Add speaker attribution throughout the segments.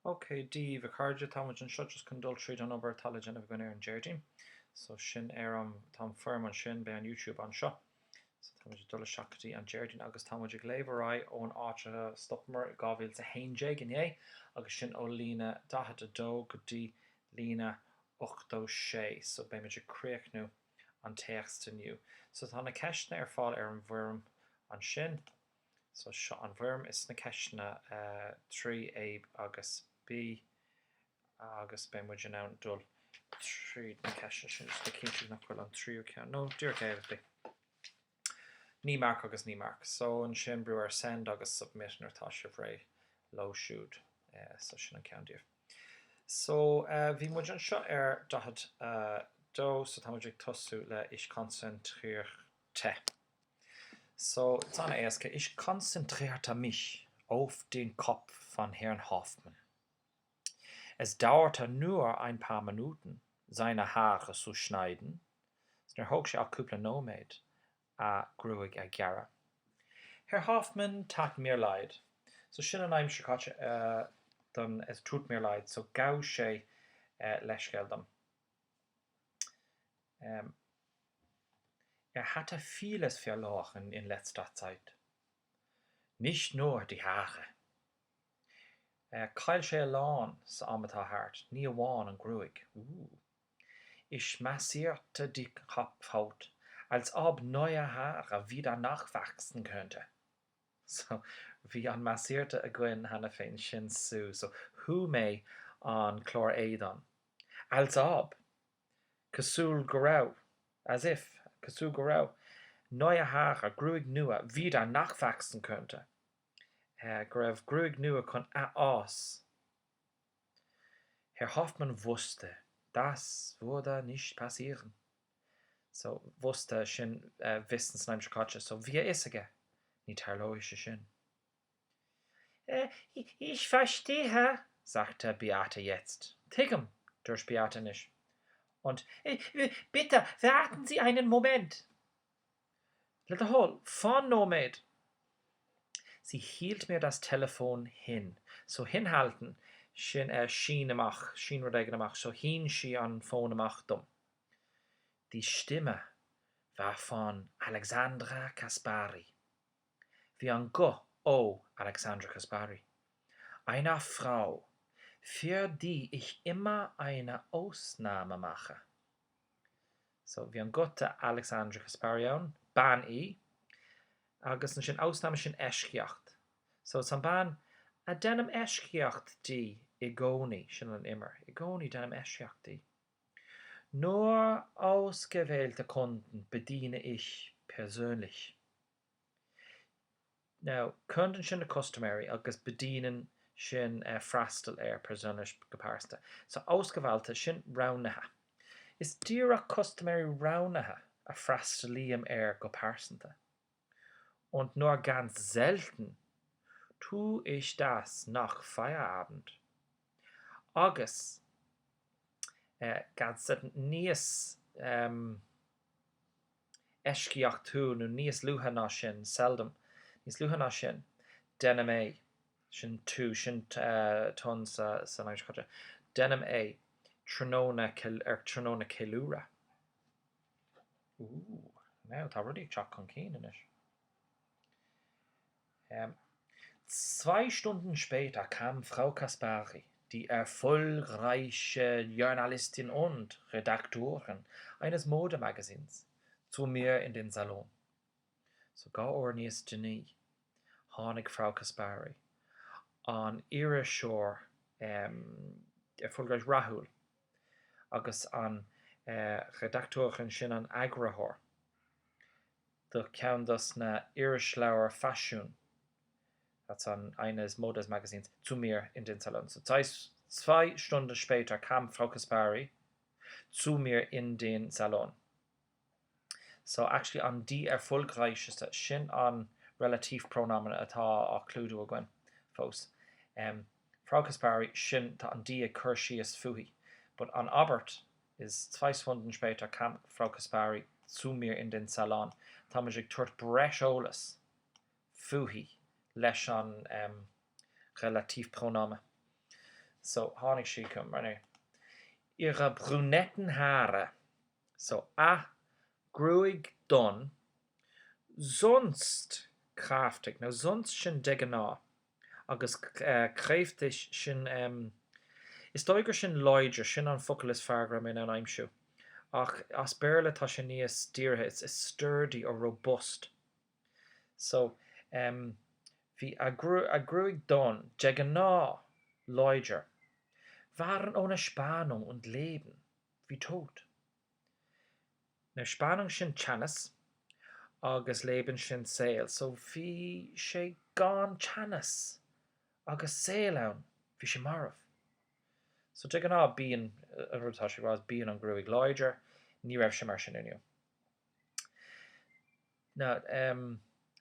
Speaker 1: Okay, Dí bhcaride táid an seo just chun tríd an obair talige a bhain ar an Jairdín. So sin am tá firm an sin be an YouTube an seo. So táid dul seachtaí an Jairdín agus táid ag léomhrá ón áte stopmar gábhfuil a hainjé in é agus sin ó lína 12 go dtí lína 8 so be muidir críochnú an teachsta nniu. So tá na ceisna ar fáil ar an bhfuirm an sin. So seo an bhfuirm is na ceisna 3A agus B agus be muidir ná dul tríd na ceisna sin just na cinnte nachfuil an tríú ceann. No, dúir céad be. Ní mark agus ní mark. So an sin breúar send agus submit nar tá se bhré low siúd. So sin an ceann. So bhí muid an seo ar dahad dó so tá muid ag tosú le is concentrierte. So it's an éasca, ich konzentrierte mich auf den Kopf von Herrn Hoffmann. Es dauerte nur ein paar Minuten, seine Haare zu schneiden. Snar hoog sé a cúpla nóméid a grúig a gearra. Herr Hoffmann tat mir leid. So sin an aimim seáte dan es tut mir leid, so gau sé leisgeldam. Hatte vieles verloren in letzter Zeit. Nicht nur die Haare. Cael sé lán sa amatá hart, ní amháin an grúig. Ich massierte die Kopfhaut, als ob neue Haare wieder nachwachsen könnte. So, wie an massierte a gwen hanna féin sin sú. So, hu mé an chlór édan. Als ob. Cosúil go raibh. As if. Cosúil go raibh. Neue Haare, grúig nua, wieder nachwachsen könnte. Go raibh grúig nua chun ás. Herr Hoffmann wusste, das würde nicht passieren. So, wusste sin wissensnaim sekáte. So, wie is aige? Ní tarlóise sin. Ich verstehe, sagte Beate jetzt. Tigem, durch Beate nicht. Und, bitte, warten Sie einen Moment. Let hol, von Nomad. Sie hielt mir das Telefon hin. So hinhalten, Schienamach, Schienrodeigenamach, so hin sie an Phonemach dumm. Die Stimme war von Alexandra Kaspari. Wie ein Go, oh, Alexandra Kaspari. Einer Frau, für die ich immer eine Ausnahme mache. So, wie ein Gute Alexandra Kaspari an, ban I, agus an sin Ausnahme sin eisceacht. So, san ban, a denim eisceacht di I gcónaí sin an immer. I gcónaí denim eisceacht di. Nur ausgewählte Kunden bediene ich persönlich. Now, kunden sin a customary agus bedienen sin freistal persönlich gepáirsta. So, ausgewählte sin raunaha. Is dir a customary raunaha a freistaliam gepáirsanta. Und nur ganz selten tue ich das nach Feierabend. Agus ganz selten níos eisceacht tú nó níos luhanna sin seldom níos luhanna sin denim é sin tú sin tón sa naimscote denim é tróna ceilúra. Now tá rudí teach chun cín inis. 2 Stunden später kam Frau Kaspari, die erfolgreiche Journalistin und Redaktorin eines Modemagazins, zu mir in den Salon. So ga orníos Denis, hánig Frau Kaspari, an ire seoir erfolgreich Rahul, agus an redaktorin sin an agrahor. De ceann dus na irislauer Fashion, that's an eines Modesmagazins, zu mir in den Salon. So 2 Stunden später kam Frau Kaspari zu mir in den Salon. So actually an die erfolgreichste sin an Relativpronomen atá a clúdú a gwen fós. Frau Kaspari sin tá an die Kirschis fuhi. But an Albert is 2 Stunden später kam Frau Kaspari zu mir in den Salon. Tá me tuairt breis ólas fuhi leis an Relativpronomen. So, hánig sí come, right now. Ihre brunetten Haare. So, grúig don, sonst kraftig. Now, sonst sin deganá. Agus kräftig sin, is doigur sin loidir, sin an focail is fargra min an aimsú. Ach, as berle tá sin níos dírthe, it's sturdy or robust. So, hí a grúig don, deganá loidir. Waren ohne Spannung und Leben, wie tot. Na Spannung sin chanas, agus Leben sin sail, so hí sé gan chanas, agus sail ann, hí sé marv. So te gan á bíon, tá sé rás bíon an grúig loidir, ní raibh sé mar sin inniu. Na,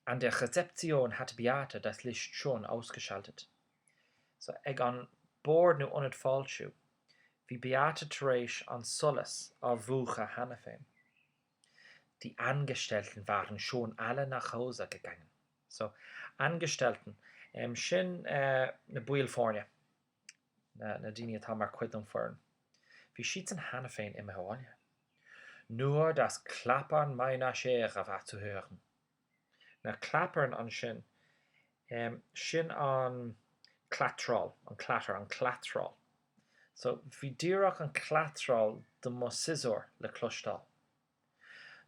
Speaker 1: an der Rezeption hat Beate das Licht schon ausgeschaltet. So ag an board nu on het fallshoe, wie Beate Therese an Solas a Wuche Hannefein. Die Angestellten waren schon alle nach Hause gegangen. So, Angestellten, sin na buil vorne, na dini hat mar quidung vorn. Wie schieten Hannefein im Hawaii? Nur das Klappern meiner Schere war zu hören. Na klappern an sin, sin an clatral, an clatral. So, wie dirach an clatral de mo scissor le clostal.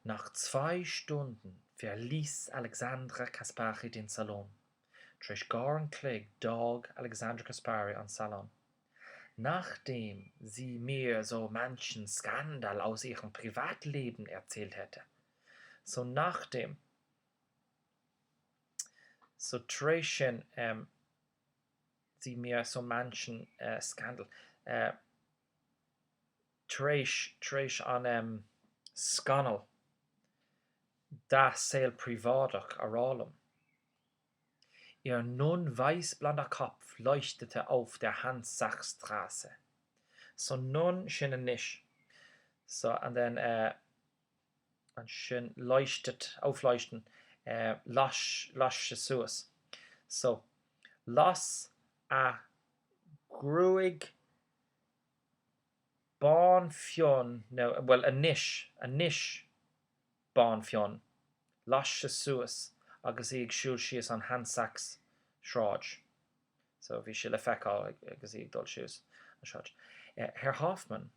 Speaker 1: Nach 2 Stunden verließ Alexandra Kaspari den Salon. Trish Goran Clegg dog Alexandra Kaspari an Salon. Nachdem sie mir so manchen Skandal aus ihrem Privatleben erzählt hätte. So nachdem, so Trish sie mir so manchen Skandal, Trish an Scannel, das sail privatach aralum. Ihr nun weißblonder Kopf leuchtete auf der Hansachstraße. So nun schien nicht. So, und dann schön aufleuchten, lasch Jesus. So, las a grúig bán fion, no, well, a nish bán fion, lasch Jesus, agus ag siúl sios an Hansachs shráid. So, wie le fecal agus ag dul sios an shráid. Herr Hoffmann,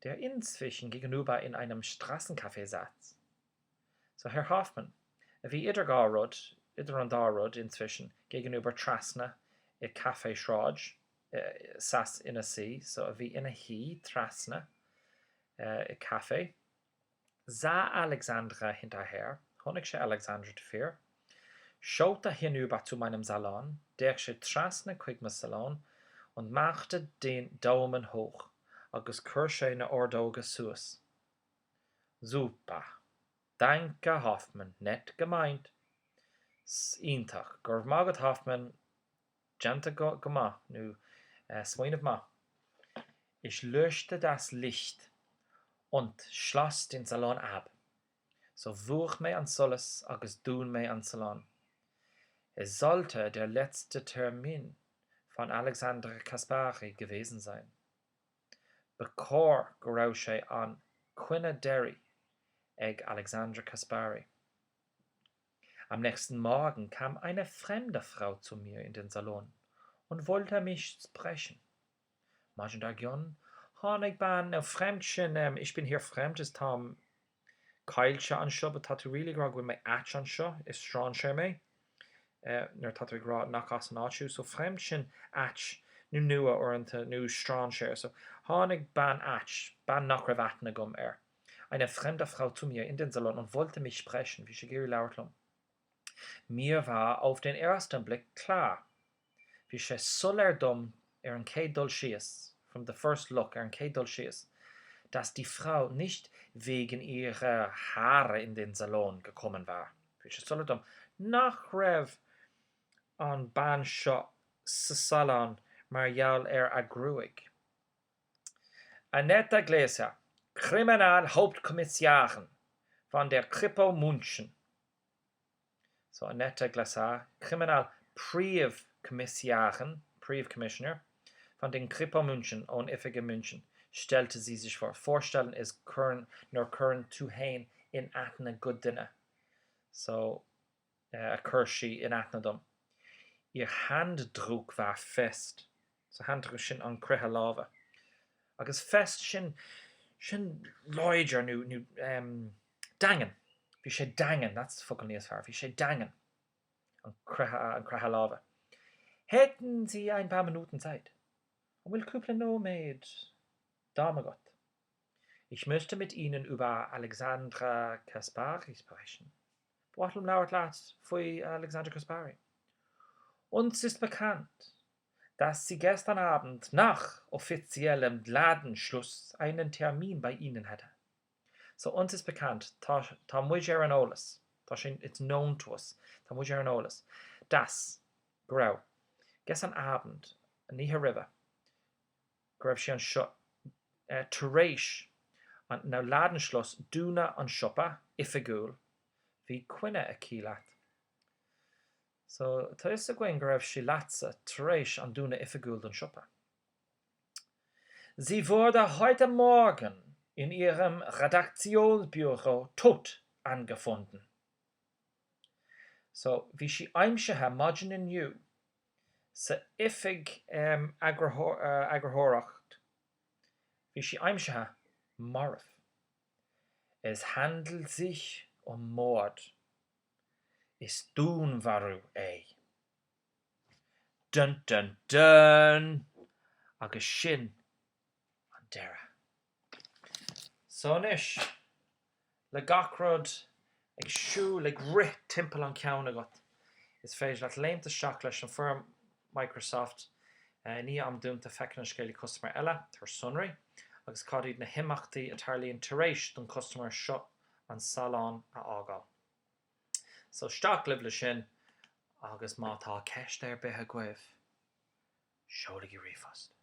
Speaker 1: der inzwischen gegenüber in einem Straßencafé saß. So, Herr Hoffmann, wie idir an dárod inzwischen gegenüber Trasna i Café Shráid, saß in a sí, so wie in a hí Trasna i Café. Sah Alexandra hinterher, honig sé Alexandra dafür, schaute hinüber zu meinem Salon, der sie Trasna quig mes Salon und machte den Daumen hoch, agus cuir na ordóga suas. Super. Danke, Hoffmann, nett gemeint. Ítach, gur mágad Hoffmann, Janta goma, nu swainef ma. Ich löschte das Licht und schloss den Salon ab. So wuch mei an Solas agus dún mei an Salon. Es sollte der letzte Termin von Alexandra Kaspari gewesen sein. Bekor gorau sé an Quinna Derry ag Alexandra Kaspari. Am nächsten Morgen kam eine fremde Frau zu mir in den Salon und wollte mich sprechen. Magendagion, Honig ban, Fremdchen, ich bin hier fremd, ist Tom Keilcha an Scho, but tatu really grog with my atch an Scho, is strong sherme. Ner tatu grog nakas an achu, so Fremdchen atch, nu nua or into nu strong share. So Honig ban atch, ban nachrevatnagum Eine fremde Frau zu mir in den Salon und wollte mich sprechen, wie Shigiri Laurtlum. Mir war auf den ersten Blick klar, wie she solerdom an Dul Sias, from the first look an Dul Sias, dass die Frau nicht wegen ihrer Haare in den Salon gekommen war. Wie she solerdom nach Rev an Bansho Salon Marial agruig. Annette Gläser, Kriminalhauptkommissarin von der Kripo München. So Annette Glaser, Kriminal Priv Commissioner von den Krippelmünchen und effige München stellte sie sich vor. Vorstellen ist nur current to hain in atna good dinner. So, a Kirshi in atnadum. Ihr Handdruck war fest. So Handdruck sin an crutha lava. Agus fest sin loidir nu dangen. Bhí sé dangen, that's fucking níos fearr. Bhí sé dangen an crutha lava. Hätten Sie ein paar Minuten Zeit? Und will Küble no med Dame Gott. Ich möchte mit Ihnen über Alexandra Kaspari sprechen. Warum lauert lat für Alexandra Kaspari? Uns ist bekannt, dass sie gestern Abend nach offiziellem Ladenschluss einen Termin bei Ihnen hatte. So uns ist bekannt, ta muijer an olas, it's known to us, ta muijer an olas, dass, grau, gestern Abend, ní river, grau sie an shot, tureish, an na Ladenschluss duna an shoppa, ifigul, wie quinne a kilat. So, ta is a gwein graf si latsa, tureish an duna ifigul an shoppa. Sie wurde heute Morgen in ihrem Redaktionsbüro tot angefunden. So, wie si aimse ha margin in you, sa ifig agrahorach, wie si aimse ha marf. Es handelt sich Mord. Is doen waru Dun dun dun. Agus sin an dera. So nish, le gachrod ag siú le rit timple an ceann agat. Is féidir leat léimte seach leis an firm Microsoft ní am dúnta fecinn scéalaí customer eile tar sunraí agus cadíd na himachtaí a tarlaíonn tar éis don customer seo an salán a ágáil. So staach libh le sin agus mátá ceist ar bithe gaibh seolalaigh riomhast.